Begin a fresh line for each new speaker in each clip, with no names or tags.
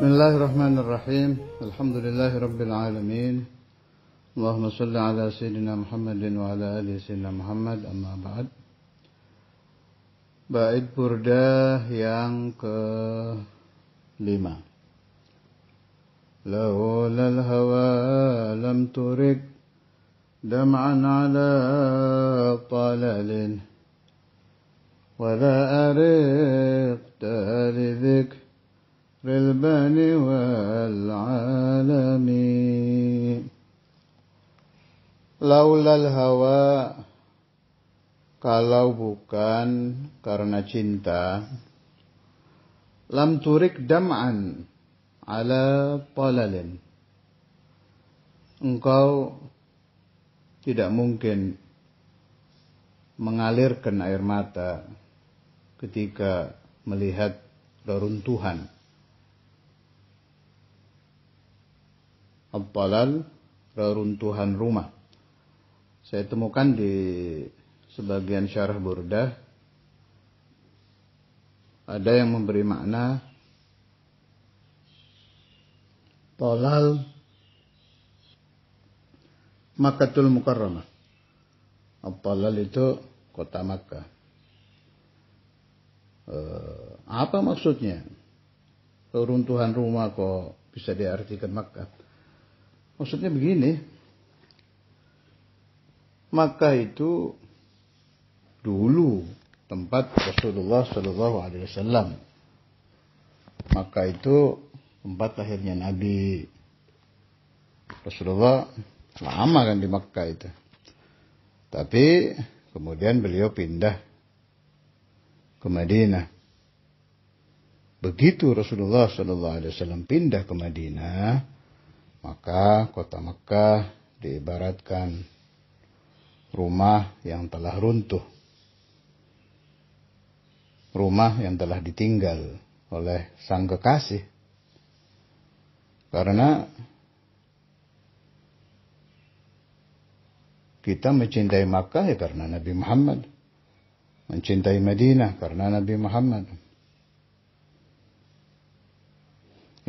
Bismillahirrahmanirrahim. Alhamdulillahirabbil alamin. Allahumma shalli ala sayyidina Muhammadin wa ala ali sayyidina Muhammad, amma ba'd. Bait Burdah yang ke-5. Laulal hawa lam turik dam'an ala talalin wa la ariqta lidhik Rilbani wal alami. Laulal hawa, kalau bukan karena cinta, lam turik dam'an ala talalin, engkau tidak mungkin mengalirkan air mata ketika melihat reruntuhan. Al-talal, reruntuhan rumah. Saya temukan di sebagian syarah Burdah ada yang memberi makna talal Makkatul Mukarramah. Al-talal itu kota Makkah. Apa maksudnya? Reruntuhan rumah kok bisa diartikan Makkah? Maksudnya begini, Makkah itu dulu tempat Rasulullah SAW. Makkah itu tempat lahirnya Nabi. Rasulullah lama kan di Makkah itu. Tapi kemudian beliau pindah ke Madinah. Begitu Rasulullah SAW pindah ke Madinah, maka kota Makkah diibaratkan rumah yang telah runtuh. Rumah yang telah ditinggal oleh sang kekasih. Karena kita mencintai Makkah ya karena Nabi Muhammad. Mencintai Madinah karena Nabi Muhammad.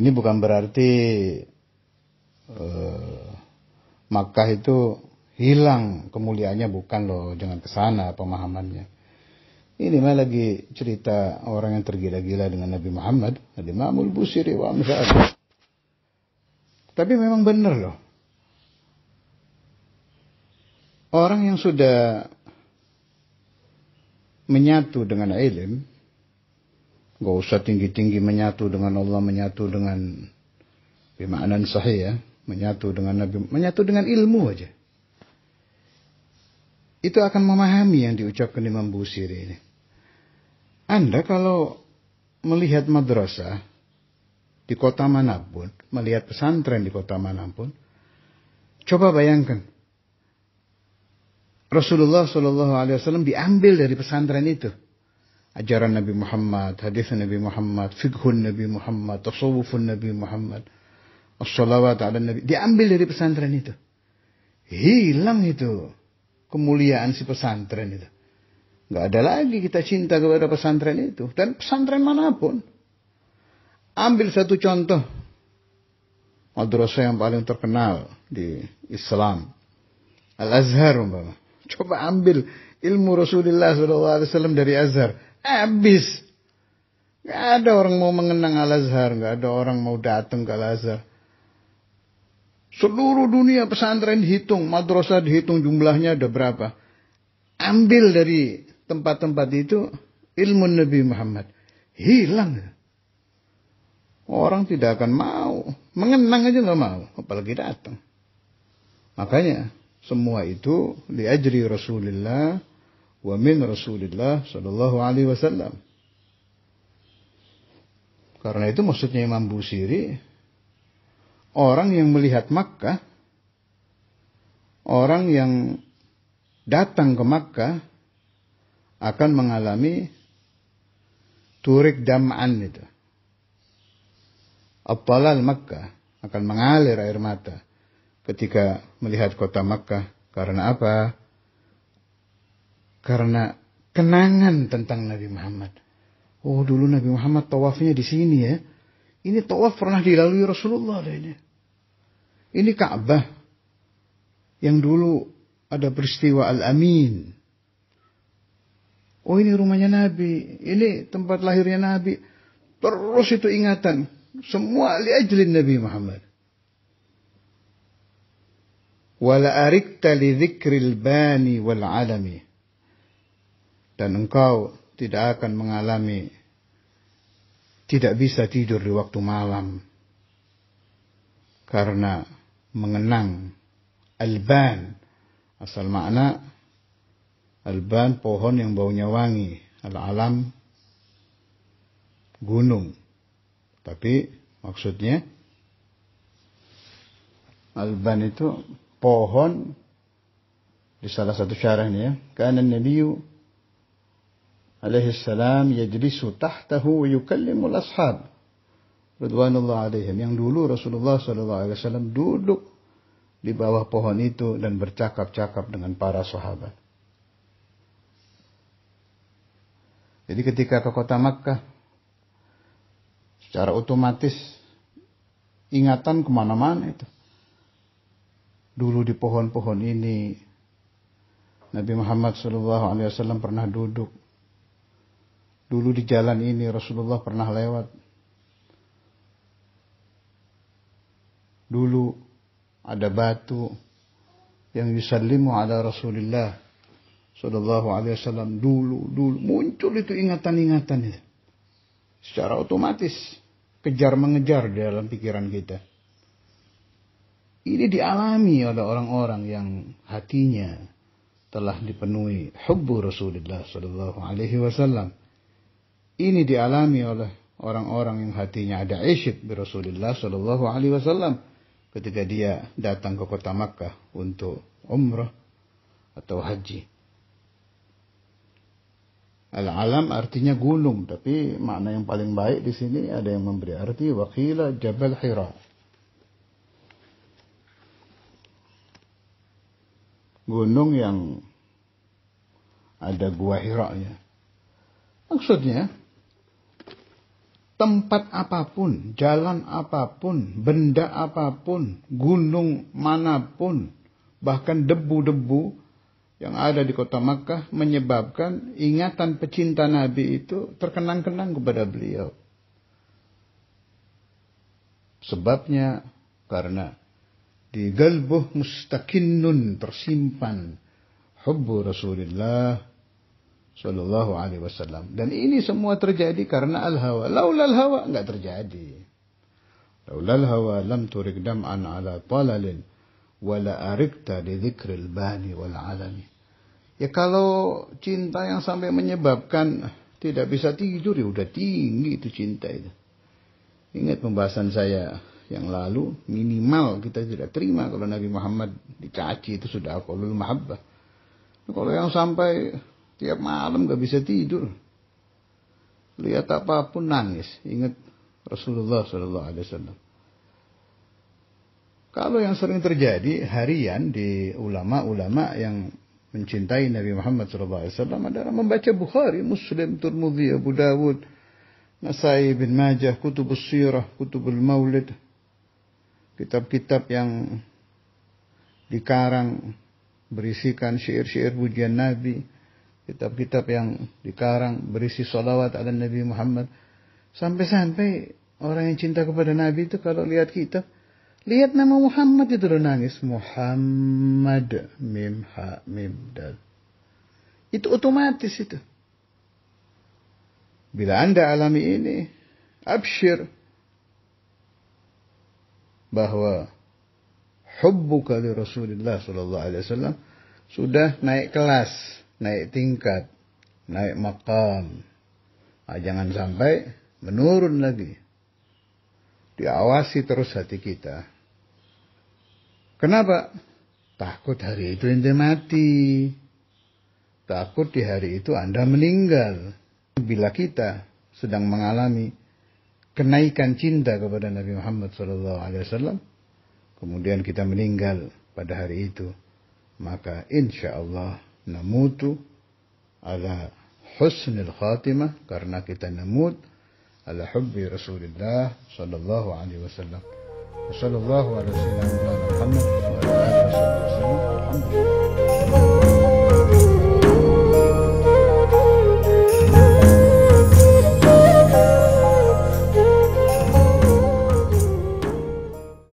Ini bukan berarti Makkah itu hilang kemuliaannya, bukan loh, jangan kesana pemahamannya. Ini mah lagi cerita orang yang tergila-gila dengan Nabi Muhammad, Al-Imam Al-Busiri wa amsal. Tapi memang benar loh, orang yang sudah menyatu dengan ilmu, gak usah tinggi-tinggi menyatu dengan Allah, menyatu dengan bimaknan sahih ya, menyatu dengan Nabi, menyatu dengan ilmu aja. Itu akan memahami yang diucapkan Imam Busiri ini. Anda kalau melihat madrasah di kota manapun, melihat pesantren di kota manapun, coba bayangkan Rasulullah SAW diambil dari pesantren itu. Ajaran Nabi Muhammad, hadis Nabi Muhammad, fiqhun Nabi Muhammad, tasawufun Nabi Muhammad, as-salawat ala Nabi, diambil dari pesantren itu. Hilang itu kemuliaan si pesantren itu. Gak ada lagi kita cinta kepada pesantren itu. Dan pesantren manapun. Ambil satu contoh. Madrasah yang paling terkenal di Islam. Al-Azhar umpama. Coba ambil ilmu Rasulullah SAW dari Azhar. Habis. Gak ada orang mau mengenang Al-Azhar. Gak ada orang mau datang ke Al-Azhar. Seluruh dunia pesantren dihitung, madrasah dihitung jumlahnya ada berapa. Ambil dari tempat-tempat itu ilmu Nabi Muhammad. Hilang. Orang tidak akan mau. Mengenang aja gak mau. Apalagi datang. Makanya semua itu liajri Rasulullah wa min Rasulullah sallallahu alaihi wasallam. Karena itu maksudnya Imam Busiri, orang yang melihat Makkah, orang yang datang ke Makkah akan mengalami turik dam'an itu. At-talal Makkah, akan mengalir air mata ketika melihat kota Makkah. Karena apa? Karena kenangan tentang Nabi Muhammad. Oh, dulu Nabi Muhammad tawafnya di sini ya. Ini tawaf pernah dilalui Rasulullah ini. Ini Ka'bah yang dulu ada peristiwa Al-Amin. Oh, ini rumahnya Nabi, ini tempat lahirnya Nabi. Terus itu ingatan. Semua liajlin Nabi Muhammad. Wala arikta li dzikril bani wal alami. Dan engkau tidak akan mengalami, tidak bisa tidur di waktu malam. Karena mengenang alban. Asal makna alban pohon yang baunya wangi. Al-alam gunung. Tapi maksudnya alban itu pohon. Di salah satu syarahnya, kana Nabiyu alaihi salam yajlisu tahtahu wa yukallimu al-ashab radhiyallahu alaihim. Yang dulu Rasulullah sallallahu alaihi wasallam duduk di bawah pohon itu dan bercakap-cakap dengan para sahabat. Jadi ketika ke kota Makkah, secara otomatis ingatan kemana-mana itu. Dulu di pohon-pohon ini Nabi Muhammad SAW pernah duduk. Dulu di jalan ini Rasulullah pernah lewat. Dulu ada batu yang yusallimu ala Rasulullah SAW. Dulu muncul itu ingatan-ingatan itu. Secara otomatis kejar mengejar di dalam pikiran kita. Ini dialami oleh orang-orang yang hatinya telah dipenuhi hubbu Rasulullah sallallahu alaihi wasallam. Ini dialami oleh orang-orang yang hatinya ada isyq bi Rasulullah sallallahu alaihi wasallam ketika dia datang ke kota Makkah untuk umrah atau haji. Al-alam artinya gunung, tapi makna yang paling baik di sini ada yang memberi arti waqila Jabal Hira. Gunung yang ada gua Hira-nya. Maksudnya, tempat apapun, jalan apapun, benda apapun, gunung manapun, bahkan debu-debu yang ada di kota Makkah menyebabkan ingatan pecinta Nabi itu terkenang-kenang kepada beliau. Sebabnya karena di galbuh mustaqinnun tersimpan hubbu Rasulullah sallallahu alaihi wasallam. Dan ini semua terjadi karena al-hawa. Laulal hawa enggak terjadi. Laulal hawa lam turik dam'an ala talalin wala arikta li dzikril bani wal alami. Ya kalau cinta yang sampai menyebabkan tidak bisa tidur, ya udah tinggi itu cinta itu. Ingat pembahasan saya yang lalu, minimal kita tidak terima kalau Nabi Muhammad dicaci, itu sudah aqallul mahabbah. Kalau yang sampai tiap malam gak bisa tidur, lihat apapun nangis, ingat Rasulullah SAW. Kalau yang sering terjadi harian di ulama-ulama yang mencintai Nabi Muhammad SAW adalah membaca Bukhari, Muslim, Tirmidzi, Abu Dawud, Nasai, Ibn Majah, Kutubus Sirah, Kutubul Maulid, kitab-kitab yang dikarang berisikan syair-syair pujian Nabi, kitab-kitab yang dikarang berisi salawat ala Nabi Muhammad. Sampai-sampai orang yang cinta kepada Nabi itu kalau lihat kitab, lihat nama Muhammad itu udah nangis. Muhammad, mim, ha, mim, dal. Itu otomatis itu. Bila Anda alami ini, absyir bahwa hubbuka li Rasulullah sallallahu alaihi wasallam sudah naik kelas, naik tingkat, naik maqam. Jangan sampai menurun lagi. Diawasi terus hati kita. Kenapa? Takut hari itu ente mati. Takut di hari itu Anda meninggal. Bila kita sedang mengalami kenaikan cinta kepada Nabi Muhammad SAW, kemudian kita meninggal pada hari itu, maka insya Allah namutu ala husnil khatimah, karena kita namut ala hubbi Rasulillah sallallahu alaihi wasallam. Wassallallahu ala sayyidina Muhammad wa ala alihi wasallam. Alhamdulillah.